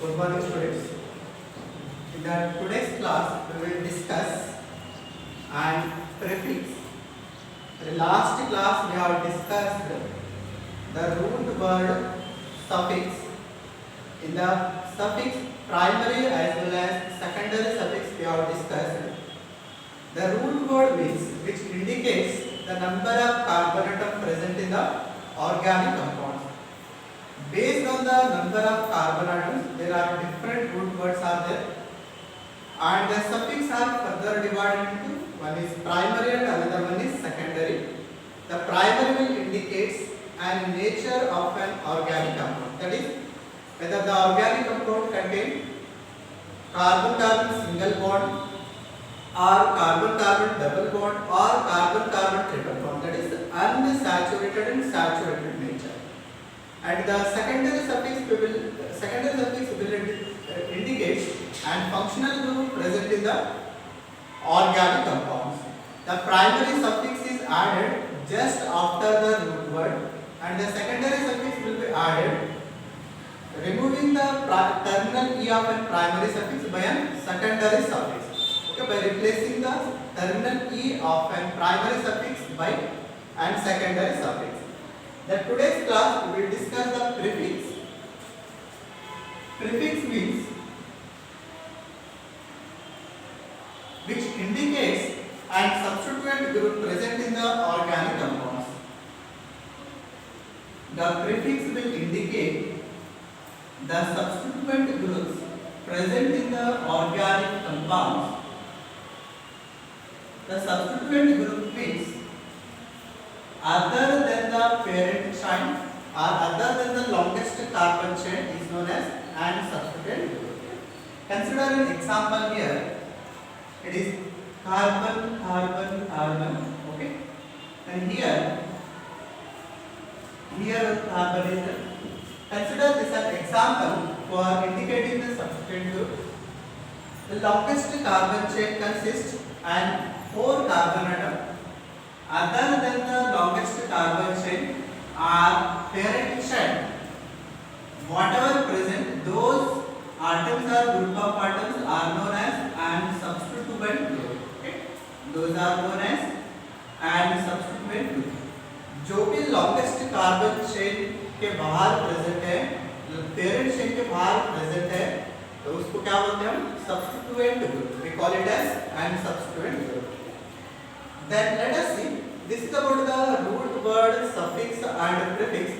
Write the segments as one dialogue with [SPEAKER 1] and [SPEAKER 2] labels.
[SPEAKER 1] Good morning, students. In the today's class, we will discuss and prefix. In the last class, we have discussed the root word suffix. In the suffix primary as well as secondary suffix, we have discussed. The root word means which indicates the number of carbon atom present in the organic compounds. Based on the number of carbon atoms, there are different root words are there, and the suffix are further divided into one is primary and another one is secondary. The primary will indicates an nature of an organic compound, that is whether the organic compound contain carbon-carbon single bond or carbon-carbon double bond or carbon-carbon triple bond, that is unsaturated and saturated nature. And the secondary suffix will indicate and functional group present in the organic compounds. The primary suffix is added just after the root word, and the secondary suffix will be added removing the terminal e of a primary suffix by a secondary suffix. Okay, by replacing the terminal e of a primary suffix by and secondary suffix. That today's class we will discuss the prefix. Prefix means which indicates and substituent group present in the organic compounds. The prefix will indicate the substituent groups present in the organic compounds. The substituent group means other than the parent chain or other than the longest carbon chain is known as an substituent group. Consider an example here. It is carbon, carbon, carbon. Okay, and here carbon is there. Consider this an example for indicating the substituent group. The longest carbon chain consists and 4 carbon atoms. Other than the longest carbon chain or parent chain, whatever present, those atoms or group of atoms are known as and substituent group. Okay? Those are known as and substituent group. जो भी longest carbon chain के बाहर present है, parent chain के बाहर present है, तो उसको क्या बोलते हैं हम? Substituent group. We call it as and substituent group. Then let us see. This is about the root word, suffix and prefix,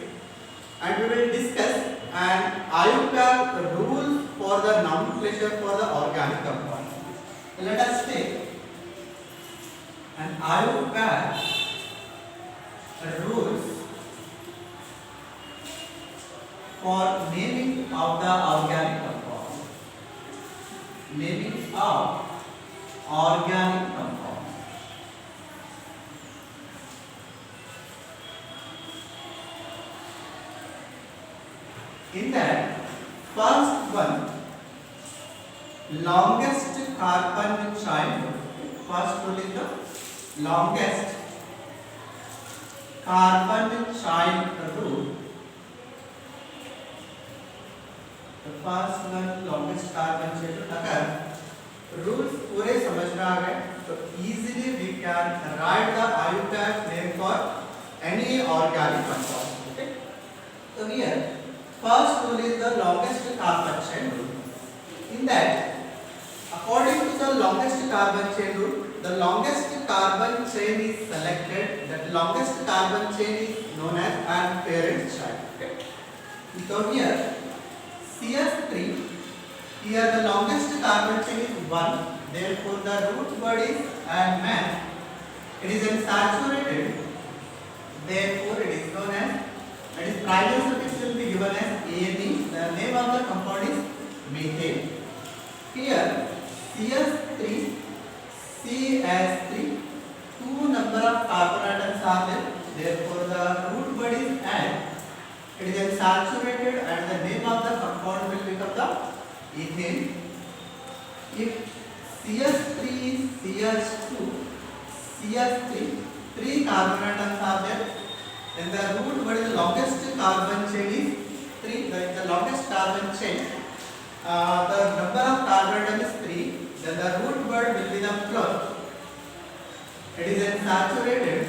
[SPEAKER 1] and we will discuss an IUPAC rules for the nomenclature for the organic compounds. Let us take an IUPAC rules for naming of the organic compounds. Naming of organic compounds. In that, first one, longest carbon chain. First rule is the longest carbon chain rule. The first one, longest carbon chain. अगर rules पूरे समझ में आ गए, तो easily we can write the IUPAC name for any organic compound. Okay. So here. First rule is the longest carbon chain rule. In that, according to the longest carbon chain rule, the longest carbon chain is selected. That longest carbon chain is known as an parent chain. Okay. So here, CS3. Here the longest carbon chain is 1. Therefore, the root word is and man. It is unsaturated. Therefore, it is known as. That is primary suffix will be given as ANE. The name of the compound is methane. Here CS3, CS3, 2 number of carbon atoms are there. Therefore, the root word is and. It is unsaturated and the name of the compound will become the ethane. If CS3, CS2, CS3, 3 carbon atoms are there. Then the root word is the longest carbon chain is 3. The longest carbon chain the number of carbon atom is 3, then the root word will be the plus. It is unsaturated,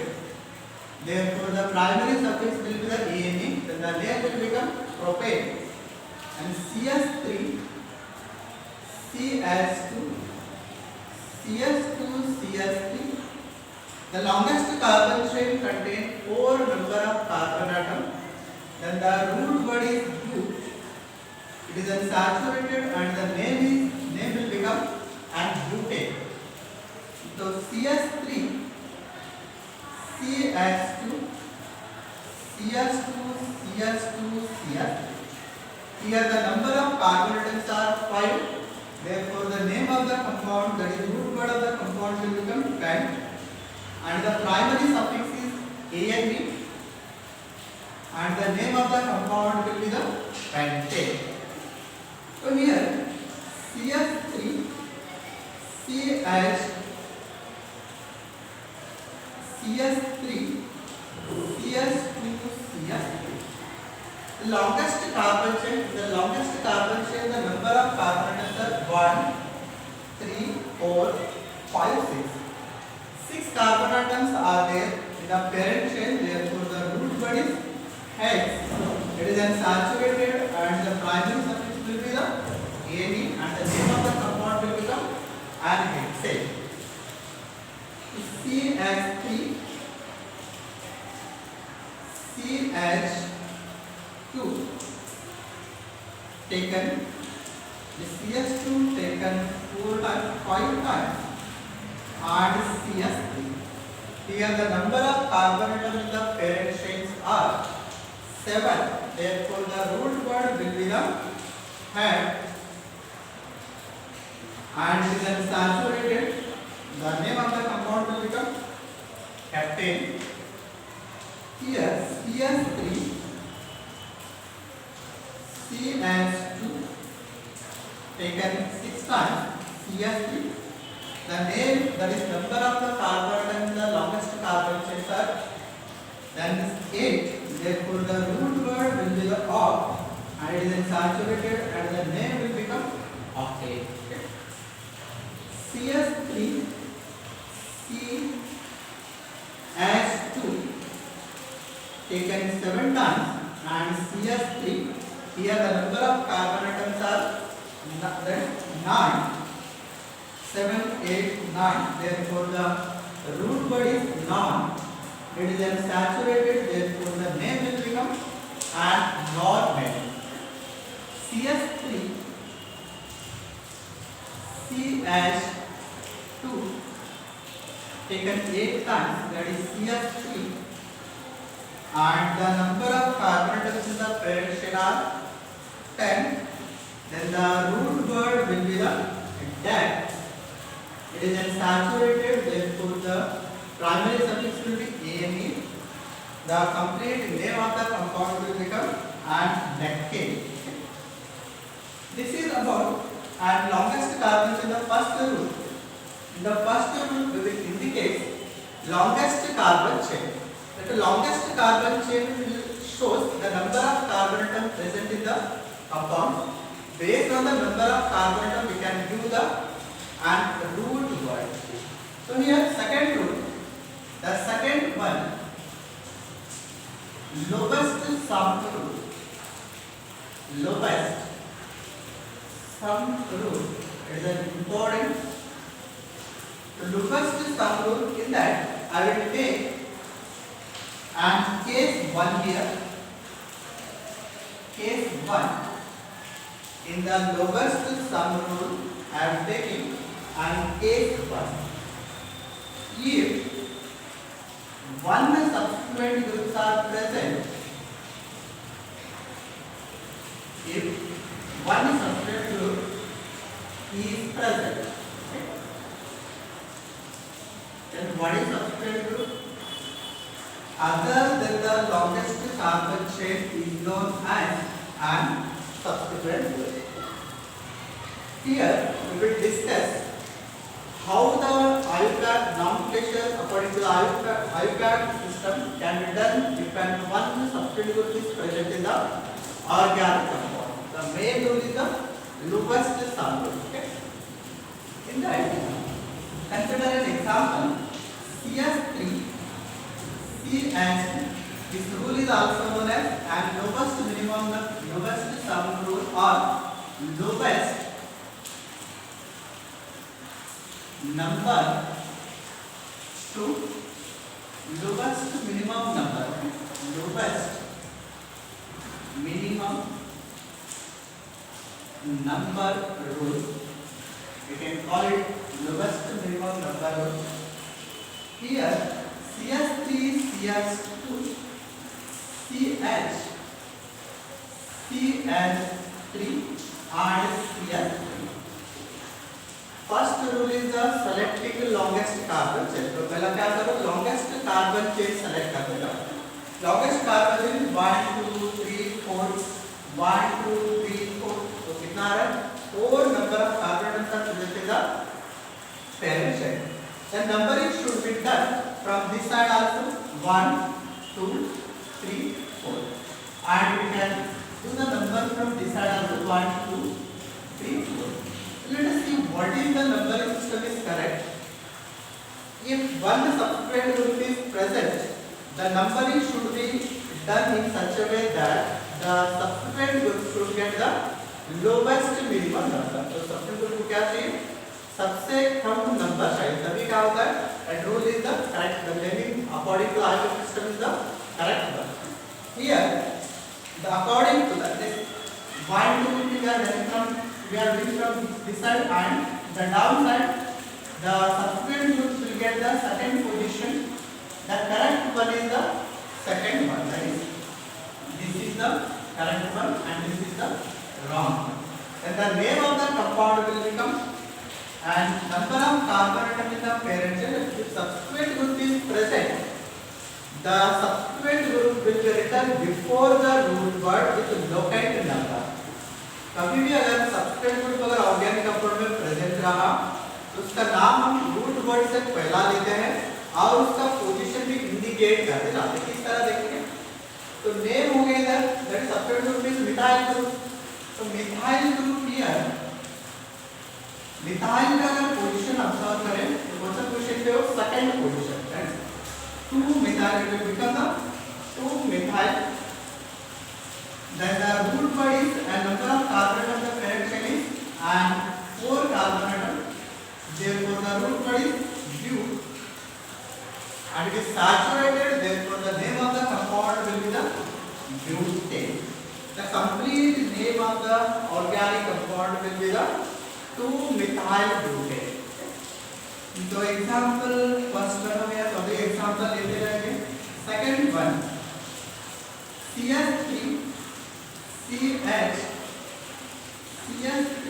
[SPEAKER 1] therefore the primary suffix will be the ane, then the name will become propane. And CS3, CS2, CS2, CS3. The longest carbon chain contains 4 number of carbon atoms. Then the root word is blue. It is unsaturated and the name will become butane. So CS3, CS2, CS2, CS2, CS3. Here the number of carbon atoms are 5. Therefore the name of the compound, that is root word of the compound, will become pent. And the primary suffix is ane. And the name of the compound will be the pentane. So here CS3, CH, CS3, CS2, CS3. The longest carbon chain, the number of carbon atoms are 1, 3, 4, 5, 6. 6 carbon atoms are there in the parent chain, therefore the root word is hex. It is unsaturated and the primary suffix will be the ane and the name of the compound will become anhexane. CH3, CH2 taken, the CH2 taken 4 times, 5 times, and CS3. Here the number of carbon atoms in the parent chains are 7. Therefore the root word will be the head and it is unsaturated. The name of the compound will become heptane. Here CS3, CH2 taken 6 times, CS3. The name, that is number of the carbon atom in the longest carbon chains are then is 8. Therefore the root word will be the oct and it is unsaturated and the name will become octane. CS3, CH2 taken 7 times and CS3. Here the number of carbon atoms are 9. 7, 8, 9. Therefore the root word is non. It is unsaturated, therefore the name will become non-metal. CS3, CH2 taken 8 times, that is CS3, and the number of carbon atoms in the parent chain are 10. Then the root word will be the dead. It is unsaturated, therefore the primary suffix will be ane. The complete name of the compound will become decane. This is about longest carbons in the first root. In the first root, we will indicate longest carbon chain. The longest carbon chain shows the number of carbon atoms present in the compound. Based on the number of carbon atoms, we can give the root word. So here second root, the second one, lowest sum root. Lowest sum root is an important. Lowest sum root, in that I will take and case 1 here. Case 1. In the lowest sum rule, I am taking and case 1. If one subsequent groups are present, if one subsequent group is present, then what is subsequent group? Other than the longest carbon chain is known as an subsequent group. Here we will discuss how the IUPAC nomenclature according to the IUPAC system can be done if one substitute group is present in the organic compound. The main rule is the lowest sum rule. Okay. In that, consider an example. CS3 CH. This rule is also known as and lowest minimum, lowest sum rule or lowest number to lowest minimum number, lowest minimum number rule. You can call it lowest minimum number rule. Here CS3, CH2, CH, CH3 and CH3. First rule is the selecting longest carbon chain. तो पहला क्या करो, longest carbon chain select कर देगा. Longest carbon chain 1 2 3 4 1 2 3 4. तो कितना आ रहा है? 4 number of carbon atoms present in the parent chain. The numbering should be done from this side also 1 2 3 4, and we can do the number from this side also 1 2 3 4. Let us see what is the numbering system is correct. If one subsequent group is present, the numbering should be done in such a way that the subsequent group should get the lowest minimum number. तो subsequent group को क्या चाहिए? सबसे कम number चाहिए. तभी क्या होता है? And rule is the correct. The naming according to our system is the correct one. Here, the according to that, this 1 2 3 we are doing from this side, and the downside, the subsequent groups will get the second position. The correct one is the second one. That is, this is the correct one and this is the wrong one. Then the name of the compound will become and number of carbon atom in the parent chain. If subsequent group is present, the subsequent group will be written before the root word with locate number. कभी भी अगर subsequent group अगर organic compound में present रहा तो उसका नाम हम रूट वर्ड से पहला लेते हैं और उसका पोजीशन भी इंडिकेट करते जाते हैं. किस तरह देखेंगे तो नेम हो गया इधर, that subsequent group means methyl group. तो मिथाइल ग्रुप हियर, मिथाइल का अगर पोजीशन ऑब्जर्व करें तो कौन सा पोजीशन पे हो? Second position. That's 2 methyl will become the 2 methyl. Then the root word is and number of carbon of the parent chain is and 4 carbon atom. Therefore the root word is bute and it is saturated. Therefore the name of the compound will be the butane. The complete name of the organic compound will be the 2-methyl butane. तो example first one हो या तो अभी example लेते रहेंगे. Second one CH3 CH CH3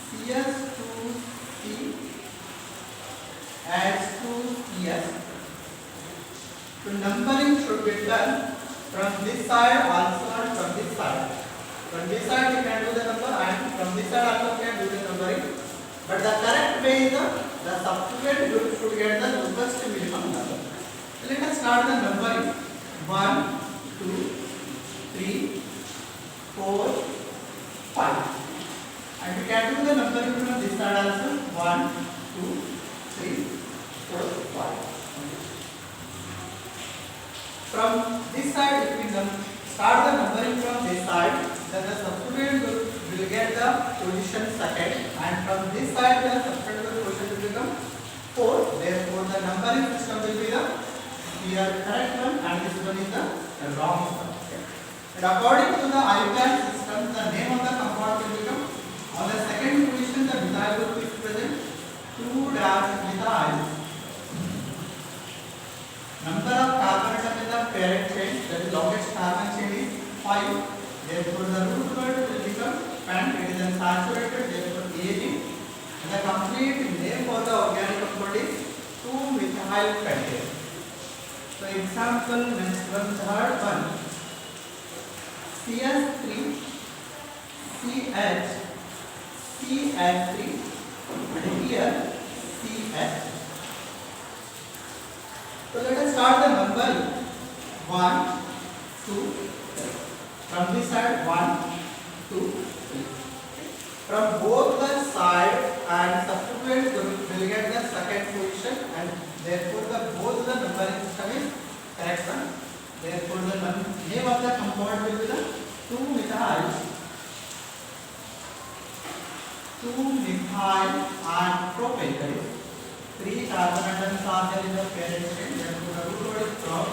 [SPEAKER 1] CH2C H2CS. So numbering should be done from this side also and from this side. From this side we can do the number and from this side also we can do the numbering. But the correct way is the subsequent group should get the lowest minimum number. So let us start the numbering. 1 2 3 4 5, and we can do the numbering from this side also 1 2 3 4 5. From this side if we start the numbering from this side, then the subsequent group will get the position second, and from this side the subsequent group position will become 4. Therefore the numbering system will be the here correct one and this one is the wrong one. And according to the IUPAC system, the name of the compound will become on the second position the methyl group is present 2-methyl. Number of carbon atom in the parent chain, that is longest carbon chain is 5. Therefore the root word will become and it is unsaturated. Therefore AG. And the complete name for the organic compound is 2-methyl pentane. So example next one, third one. CH3 CH CH3 and here CH. So let us start the numbering. 1 2 3. From this side 1 2 3. from both the side and subsequent group will get the second position, and therefore the both the numbering system is correct one. Therefore the name of the compound will be the 2-methyl and propane. That is 3 carbon atoms are there in the parent chain. Therefore the root word is prop,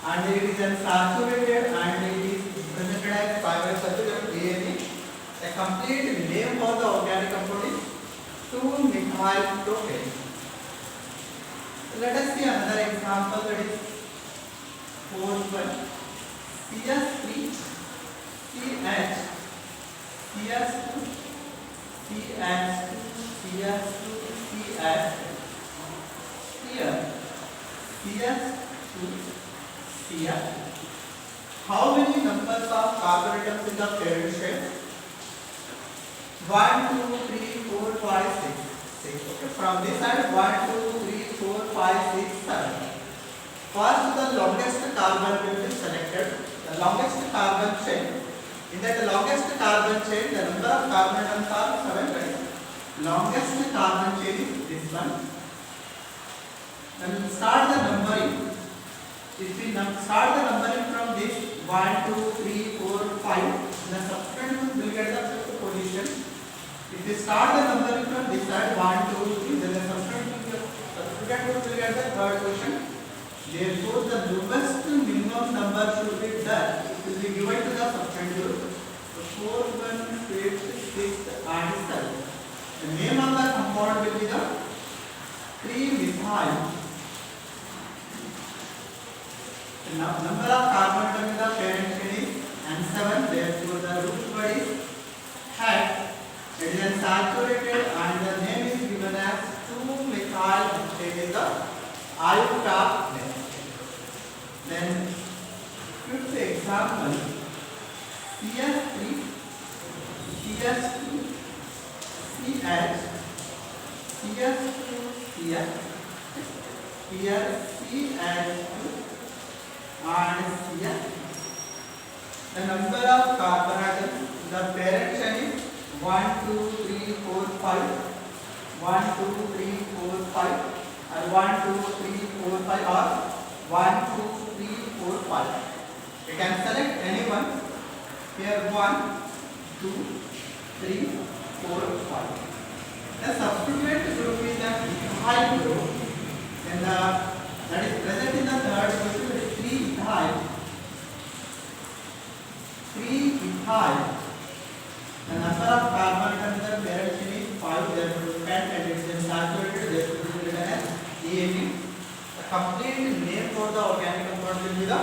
[SPEAKER 1] and it is unsaturated and it is presented as fiber substitute ANA. The complete name for the organic compound is 2-methyl propane. Let us see another example, that is 4-1 CS3 CH CS2 CH2 CS2 CH here CS2 CH. How many numbers of carbon atoms in the parent chain? 1, 2, 3, 4, 5, 6. Okay. From this side 1, 2, 3, 4, 5, 6, 7. First the longest carbon will be selected. The longest carbon chain. In that longest carbon chain, the number of carbon atoms are 7. Right? Longest carbon chain is this one. Then start the numbering. If we start the numbering from this 1, 2, 3, 4, 5, the subsequent will get the fifth position. If we start the numbering from this side 1, 2, 3, then the subsequent will get the third position. Therefore, the lowest minimum number should be that it will be given to the subsequent group. So 4, 1, 5th, 6th, and 7th. The name of the compound will be the 3-methyl. The number of carbon atoms in the parent chain is N7. Therefore, the root word is hat. It is unsaturated and the name is given as 2-methyl. It is the iota name. Then, fifth example, CS3 CS2 CH CS2 CH here CH2 and CH. The number of carbon atoms in the parent chain is 1, 2, 3, 4, 5. 1, 2, 3, 4, 5. And 1, 2, 3, 4, 5 or 1, 2, 3, 4, 5. You can select any one. Here 1, 2, 3, 4, 5. The substituent group is the ethyl group. Then that is present in the third position, is 3-ethyl. 3-ethyl. The number of carbon atoms in the parent chain is 5. Therefore, and it is saturated. Therefore, it is written as EAP. The complete name for the organic compound will be the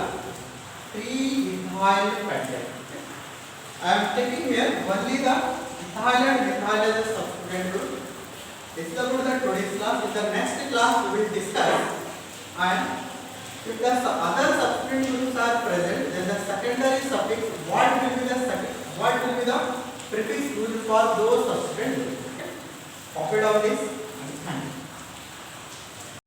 [SPEAKER 1] 3-ethyl pentane. I am taking here only the ethyl and methyl as a substituent group. This is about the today's class. In the next class, we will discuss, and if the other substituent groups are present, then the secondary suffix, what will be the prefix used for those substituent groups. Okay. Copy down this and